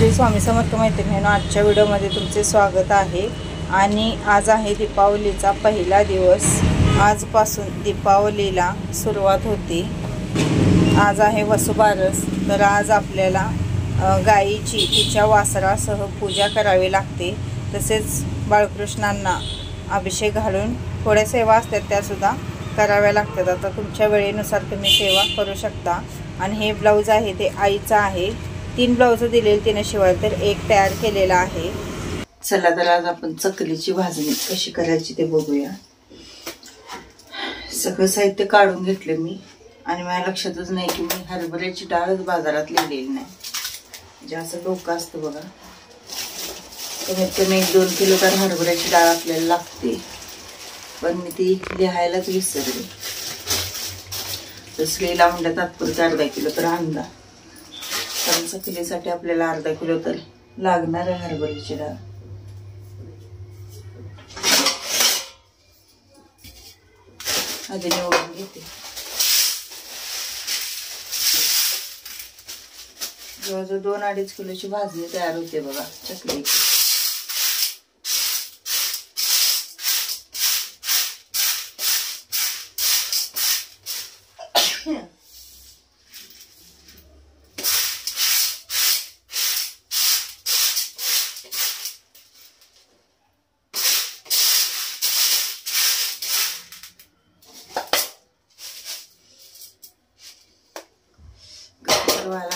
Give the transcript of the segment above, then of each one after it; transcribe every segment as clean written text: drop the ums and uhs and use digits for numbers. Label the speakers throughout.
Speaker 1: श्री स्वामी समर्थ मैत्रिणींनो, आजच्या व्हिडिओमध्ये तुमचे स्वागत आहे। आणि आज आहे दीपावलीचा पहिला दिवस। आजपासून दीपावलीला सुरुवात होती। आज आहे वसुबारस। तर आज आपल्याला गायीची तिच्या वासरासह पूजा करावी लागते। तसेच बाळकृष्णांना अभिषेक घालून थोड्या सेवा असतात त्या सुद्धा कराव्या लागतात। आता तुमच्या वेळेनुसार तुम्ही सेवा करू शकता। आणि हे ब्लाऊज आहे ते आईचा आहे। 3 ब्लाउज दिलेले तिने शिवाय, तर एक तयार केलेला आहे। चला तर आज आपण चकलीची भाजणी कशी करायची ते बघूया। सगळं साहित्य काढून घेतलं मी, आणि माझ्या लक्षातच नाही की मी हरभऱ्याची डाळच बाजारात लिहिलेली नाही। जे असं डोकं असतं बघा, कमीत कमी 1-2 किलो तर हरभऱ्याची डाळ आपल्याला लागते, पण मी ती लिहायलाच विसरले। तसलीला म्हणलं तात्पुरते अर्धा किलो तर आणला, कारण चकलीसाठी आपल्याला अर्धा किलो तर लागणार आहे हरभऱ्याची डाळ। आधी निवडून घेते। जवळजवळ 2-2.5 किलोची भाजणी तयार होते बघा चकलीची।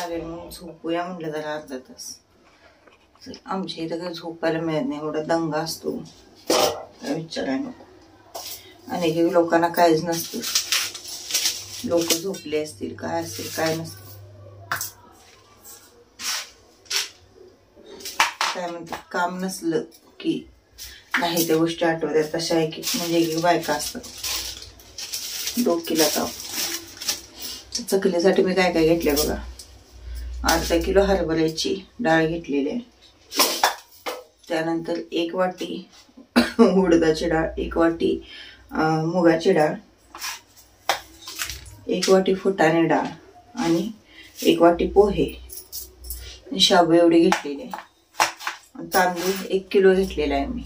Speaker 1: म्हणून झोपूया म्हटलं जरा अर्धा तास। आमच्या इथं काही झोपायला मिळत नाही, एवढा दंगा असतो काय विचारायला नको। आणि हे लोकांना काहीच नसतं, लोक झोपले असतील काय असतील काय नसतं। काय म्हणतात, काम नसलं की नाही त्या गोष्टी आठवतात। तशा एक म्हणजे बायका असतात डोकीला ताप। चकलीसाठी मी काय काय घेतले बघा। अर्धा किलो हरभऱ्याची डाळ घेतलेली आहे। त्यानंतर 1 वाटी उडदाची डाळ, 1 वाटी मुगाची डाळ, 1 वाटी फुटाणे डाळ, आणि 1 वाटी पोहे, शाबू एवढी घेतलेली आहे। तांदूळ 1 किलो घेतलेला आहे मी,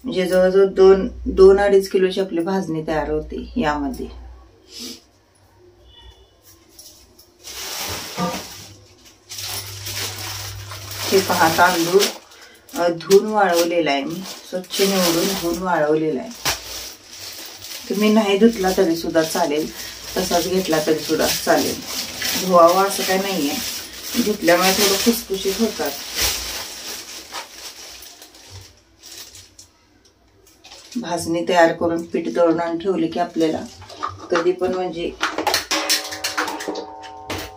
Speaker 1: म्हणजे जवळजवळ 2-2.5 किलोची आपली भाजणी तयार होते यामध्ये। हे पहा, तांदूळ धुवून वाळवलेला आहे मी, स्वच्छ निवडून धुवून वाळवलेला आहे। तुम्ही नाही धुतला तरी सुद्धा चालेल, तसाच घेतला तरी सुद्धा चालेल, धुवावा असं काय नाहीये। धुतल्यामुळे थोडं खुसखुशीत होतात। भाजणी तयार करून पीठ दळून आणून ठेवले की आपल्याला कधी पण म्हणजे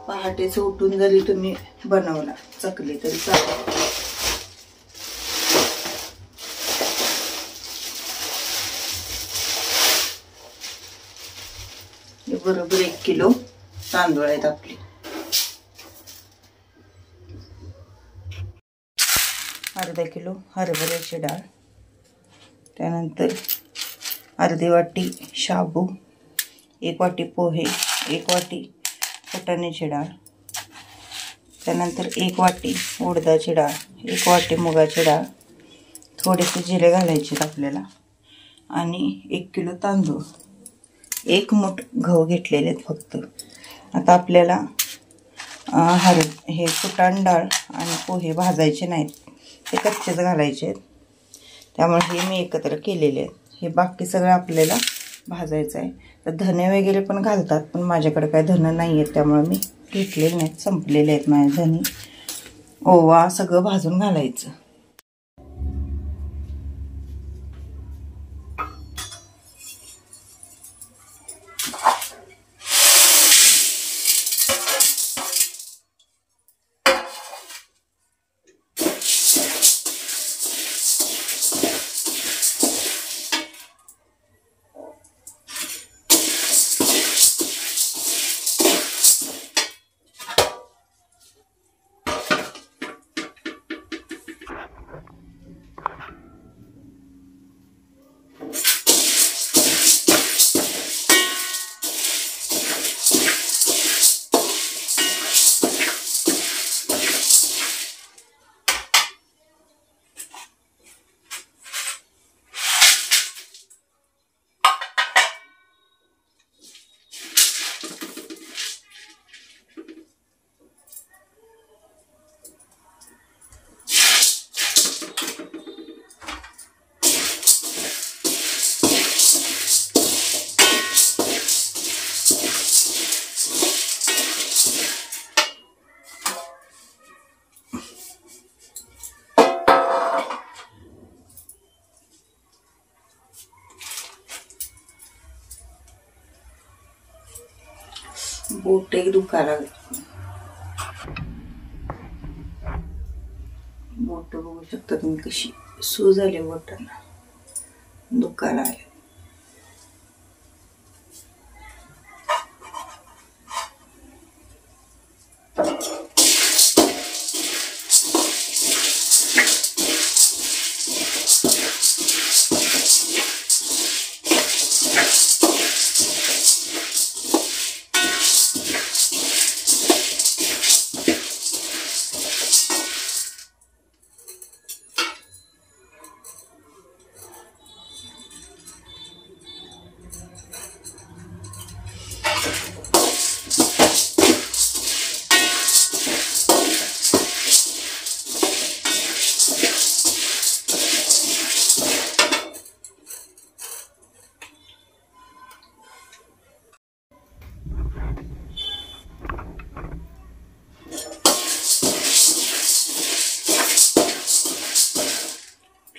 Speaker 1: पहाटेच उठून जरी तुम्ही बनवला चकली तरी चालेल। बरोबर 1 किलो तांदूळ आहेत आपले। अर्धा किलो हरभऱ्याची डाळ, त्यानंतर अर्धी वाटी शाबू, 1 वाटी पोहे, 1 वाटी फुटाण्याची डाळ, त्यानंतर 1 वाटी उडदाची डाळ, 1 वाटी मुगाची डाळ, थोडेसे जिरे घालायचे आपल्याला, आणि 1 किलो तांदूळ, 1 मूठ गहू घेतलेले आहेत फक्त। आता आपल्याला हे फुटाण डाळ आणि पोहे भाजायचे नाहीत, ते कच्चेच घालायचे आहेत। त्यामुळे हे मी एकत्र केलेले आहेत। हे बाकी सगळं आपल्याला भाजायचं आहे। तर धने वगैरे पण घालतात, पण माझ्याकडे काय धने नाही आहेत, त्यामुळे मी घेतलेले नाहीत, संपलेले आहेत माझे धने। ओवा सगळं भाजून घालायचं। बोट एक दुखायला लागली. बोट बघू शकता तुम्ही कशी सू झाली, बोटांना दुखायला आले.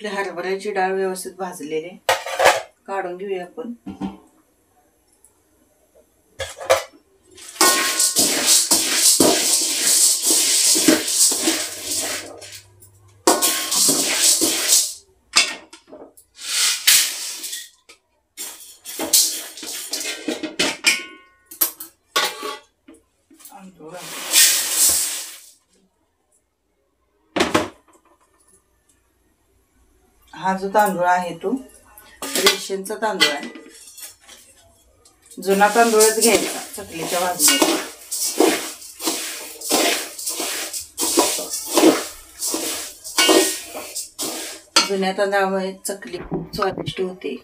Speaker 1: हरभऱ्याची डाळ व्यवस्थित भाजलेली काढून घेऊया आपण. हा जो तांदूळ आहे तो रेशनचा तांदूळ आहे. जुना तांदूळच घ्यायचा चकलीच्या भाजणीला. जुन्या तांदळामुळे चकली खूप स्वादिष्ट होते.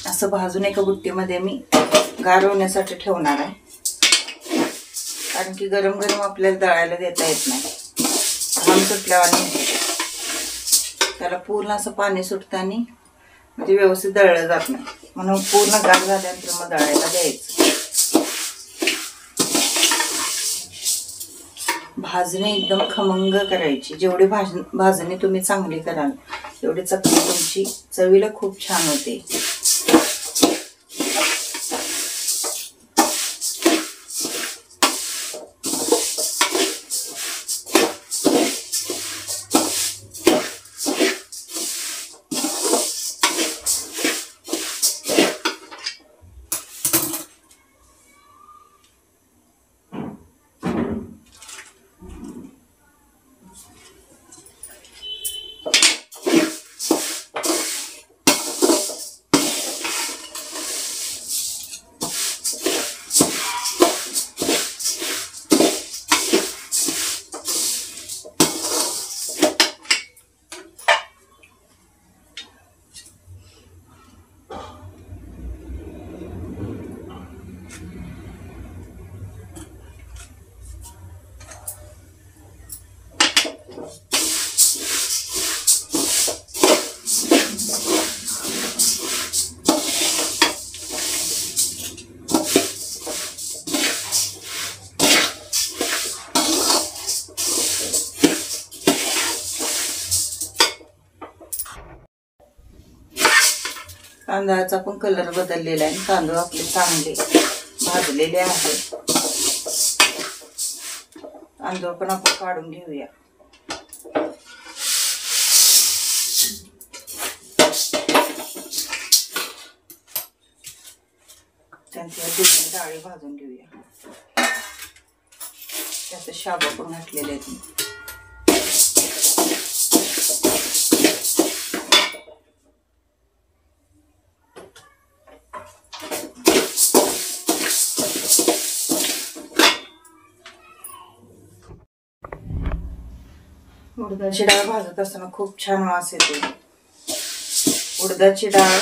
Speaker 1: असं भाजून एका बुट्टीमध्ये मी गार होण्यासाठी ठेवणार आहे, कारण की गरम गरम आपल्याला दळायला देता येत नाही. घाम सुटल्यावानी त्याला पूर्ण असं पाणी सुटताना ते व्यवस्थित दळलं जात नाही, म्हणून पूर्ण गार झाल्यानंतर मग दळायला द्यायचं. भाजणी एकदम खमंग करायची. जेवढी भाजणी तुम्ही चांगली कराल तेवढी चकली तुमची चवीला खूप छान होते. तांदळाचा पण कलर बदललेला आहे. तांदूळ आपले चांगले भाजलेले आहेत. तांदूळ पण आपण काढून घेऊया. त्यांच्या दुसरी डाळी भाजून घेऊया. त्यात शाबू पण घातलेले आहेत. उडदाची डाळ भाजत असताना खूप छान वास येतो. उडदाची डाळ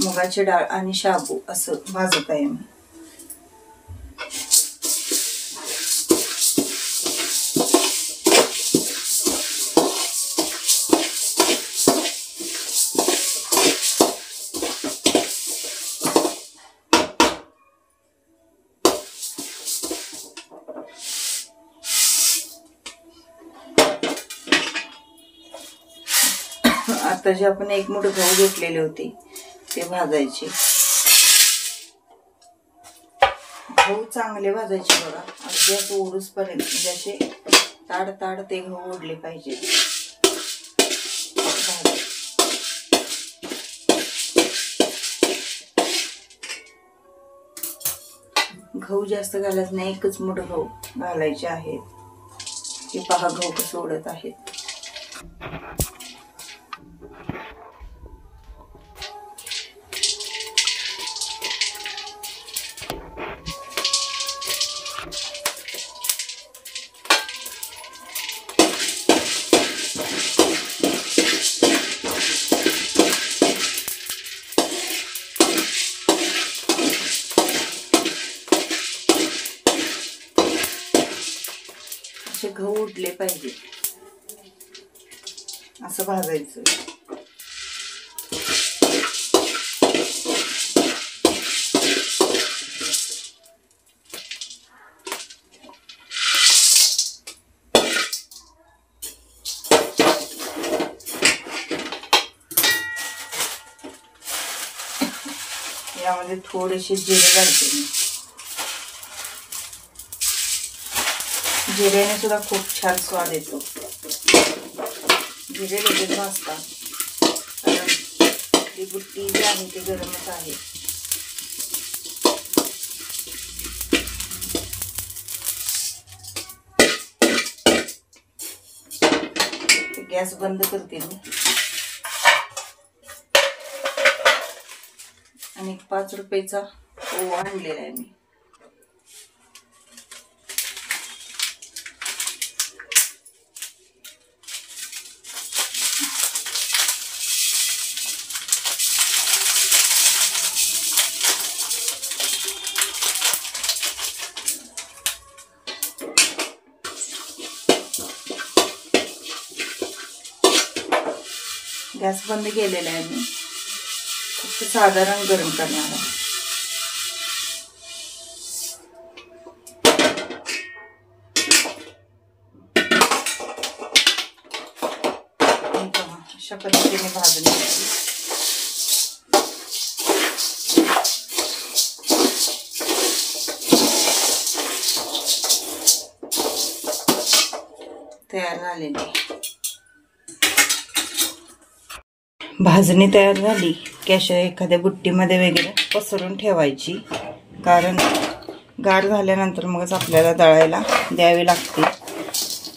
Speaker 1: मुगाची डाळ आणि शाबू असं भाजत आहे मी. आता जे आपण एक मूठ गहू घेतलेले होते ते भाजायचे. गहू चांगले भाजायचे बघा, अगदी असं ओढूस पर्यंत, म्हणजे असे ताड ताड ते गहू ओढले पाहिजे. गहू जास्त घालायचं नाही, एकच मूठ गहू घालायचे आहेत. हे पहा गहू कसं ओढत आहेत. गहू उडले पाहिजे असं भाजायचं. यामध्ये थोडेसे जिरे घालते मी. जिऱ्याने सुद्धा खूप छान स्वाद येतो. जिरे लगेच भाजतात, कारण ती बुट्टी जी आहे ती गरमच आहे. गॅस बंद करते मी आणि 5 रुपयाचा ओवा आणलेला आहे मी. गॅस बंद केलेला आहे मी, फक्त साधारण गरम करणार आहे. अशा पद्धतीने भाजून घ्यायची. तयार झालेली भाजणी तयार झाली की अशा एखाद्या बुट्टीमध्ये वगैरे पसरून ठेवायची, कारण गार झाल्यानंतर मगच आपल्याला दळायला द्यावी लागते.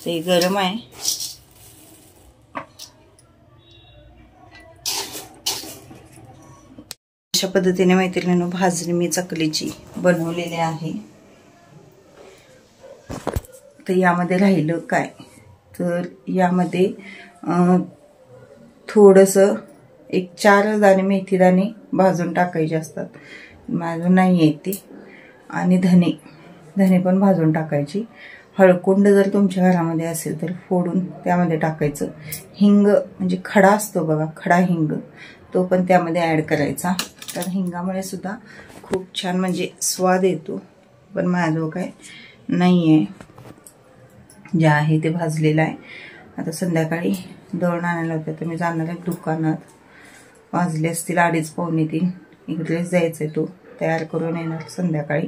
Speaker 1: ते गरम आहे. अशा पद्धतीने मैत्रिणींनो भाजणी मी चकलीची बनवलेली आहे. तर यामध्ये राहिलं काय, तर यामध्ये थोडंसं एक 4 दाणे मेथी दाणे भाजून टाकायचे असतात, माझं नाही आहे ती. आणि धने पण भाजून टाकायची. हळकुंड जर तुमच्या घरामध्ये असेल तर फोडून त्यामध्ये टाकायचं. हिंग म्हणजे खडा असतो बघा, खडा हिंग, तो पण त्यामध्ये ॲड करायचा. तर हिंगामुळे सुद्धा खूप छान म्हणजे स्वाद येतो. पण माझं काय नाही आहे, जे आहे ते भाजलेलं आहे. आता संध्याकाळी दळण आणायला होतं तर मी जाणार आहे दुकानात. वाजले असतील 2:30-3 इकडेच जायचं आहे, तो तयार करून येणार संध्याकाळी.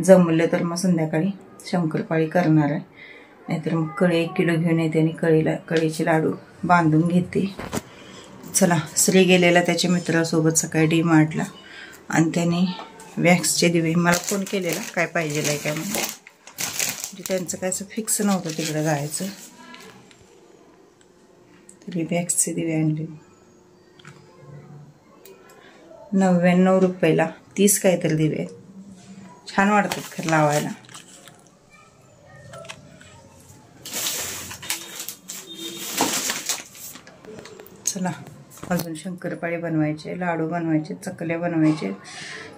Speaker 1: जमलं तर मग संध्याकाळी शंकरपाळी करणार आहे, नाहीतर मग कळी 1 किलो घेऊन येते आणि कळीचे लाडू बांधून घेते. चला, श्री गेलेला त्याच्या मित्रासोबत सकाळी डी-मार्टला, आणि त्याने वॅक्सचे दिवे मला फोन केलेला काय पाहिजे आहे काय म्हणून. म्हणजे त्यांचं काय असं फिक्स नव्हतं तिकडं जायचं. तरी वॅक्सचे दिवे आणले 99 रुपयाला 30 काहीतरी दिवे आहेत. छान वाटतात खरं लावायला. चला अजून शंकरपाळी बनवायचे, लाडू बनवायचे, चकल्या बनवायचे,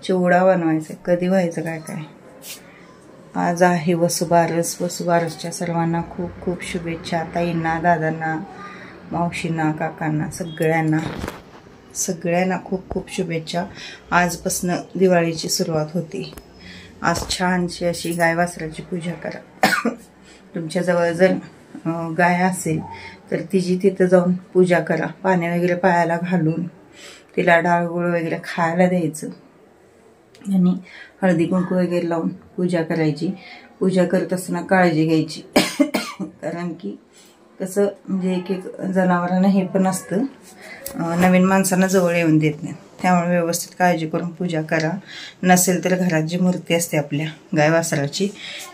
Speaker 1: चिवडा बनवायचे. कधी व्हायचं काय काय. आज आहे वसुबारस. वसुबारसच्या सर्वांना खूप खूप शुभेच्छा. ताईंना, दादांना, मावशींना, काकांना, सगळ्यांना खूप खूप शुभेच्छा. आजपासून दिवाळीची सुरुवात होती. आज छानशी अशी गाय वासराची पूजा करा. तुमच्याजवळ जर गाय असेल तर तिची तिथं जाऊन पूजा करा. पाणी वगैरे पायाला घालून तिला डाळगुळ वगैरे खायला द्यायचं आणि हळदी कुंकू वगैरे लावून पूजा करायची. पूजा करत असताना काळजी घ्यायची. कारण की कसं म्हणजे एक एक जनावरांना हे पण असतं, नवीन माणसांना जवळ येऊन देत नाही. त्यामुळे व्यवस्थित काळजी करून पूजा करा. नसेल तर घरात जी मूर्ती असते आपल्या गाय वासराची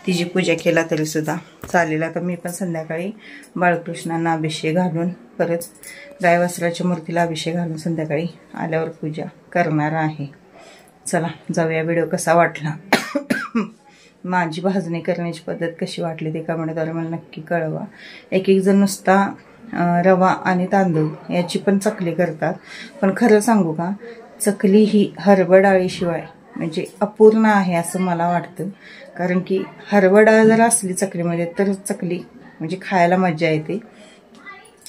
Speaker 1: तिची पूजा केला तरी सुद्धा चालेल. आता मी पण संध्याकाळी बाळकृष्णांना अभिषेक घालून परत गाय वासराच्या मूर्तीला अभिषेक घालून संध्याकाळी आल्यावर पूजा करणार आहे. चला जाऊया. व्हिडिओ कसा वाटला, माझी भाजणी करण्याची पद्धत कशी वाटली ते कमेंटद्वारे मला नक्की कळवा. एक एक जण नुसता रवा आणि तांदूळ याची पण चकली करतात. पण खरं सांगू का, चकली ही हरभरा डाळीशिवाय म्हणजे अपूर्ण आहे असं मला वाटतं. कारण की हरभरा डाळ जर असली चकलीमध्ये तर चकली म्हणजे खायला मजा येते.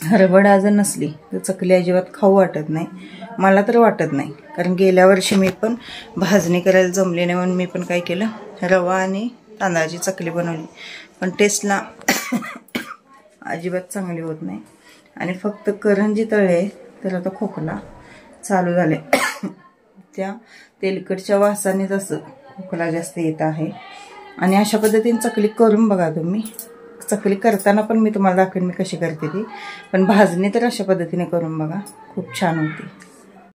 Speaker 1: हरभरा डाळ जर नसली तर चकली अजिबात खाऊ वाटत नाही. मला तर वाटत नाही. कारण गेल्या वर्षी मी पण भाजणी करायला जमले नाही म्हणून मी पण काय केलं, रवा आणि तांदळाची चकली बनवली. पण टेस्टला अजिबात चांगली होत नाही. आणि फक्त करंजी तळे तर आता खोकला चालू झाले. त्या तेलकटच्या वासानेच असं खोकला जास्त येत आहे. आणि अशा पद्धतीने चकली करून बघा तुम्ही. चकली करताना पण मी तुम्हाला दाखवेन मी कशी करते ती. पण भाजणी तर अशा पद्धतीने करून बघा, खूप छान होती.